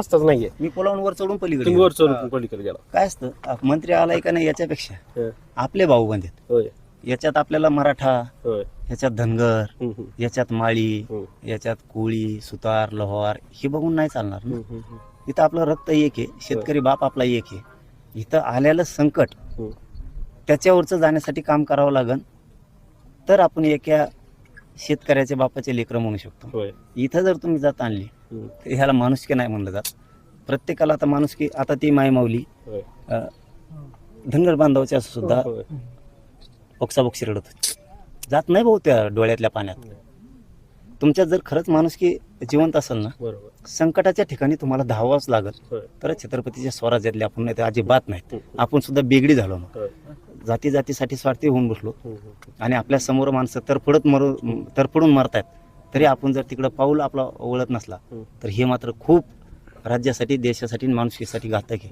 रस्ताच नाहीये. मी पुलावून वर चढून पलीकडे तुम्ही गेलो. वर चढून पलीकडे गेला. काय असतं मंत्री आलाय का नाही याच्यापेक्षा हं. आपले भाऊ बंद आहेत. होय याच्यात आपल्याला मराठा, होय. याच्यात धनगर, हम्म, हम्म, याच्यात माळी, हम्म, याच्यात कोळी, सुतार, लोहार हे बघून नाही चालणार ना. हम्म, हम्म, इथं आपलं रक्त एक आहे, शेतकरी बाप आपला एक आहे. इथं आलेलं संकट हम्म. त्याच्यावरचं जाण्यासाठी काम करावं लागन तर आपण एका शेतकऱ्याच्या बापाचे लेकरं म्हणू शकतो. होय. इथं जर तुम्ही जात आणली हम्म, तर ह्याला माणुसकी नाही म्हणलं जात. प्रत्येकाला आता माणुसकी, आता ती मायमाऊली होय. धनगर बांधवाच्या सुद्धा होय. बोक्साबोक्षी रडत होती. जात नाही भाऊ त्या डोळ्यातल्या पाण्यात. तुमच्यात जर खरंच माणुसकी जिवंत असेल ना, बरोबर. संकटाच्या ठिकाणी तुम्हाला धावावंच लागल. होय. तर छत्रपतीच्या स्वराज्यातले आपण नाही तर अजिबात नाहीत. हम्म, आपण सुद्धा बेगडी झालो ना, होय. जाती जातीसाठी स्वार्थी होऊन बसलो हम्म, हम्म. आणि आपल्या समोर माणसं तरफडून मरतायत. तरी आपण जर तिकडं पाऊल आपला वळत नसला तर हे मात्र खूप राज्यासाठी, देशासाठी, माणुसकीसाठी घातक आहे.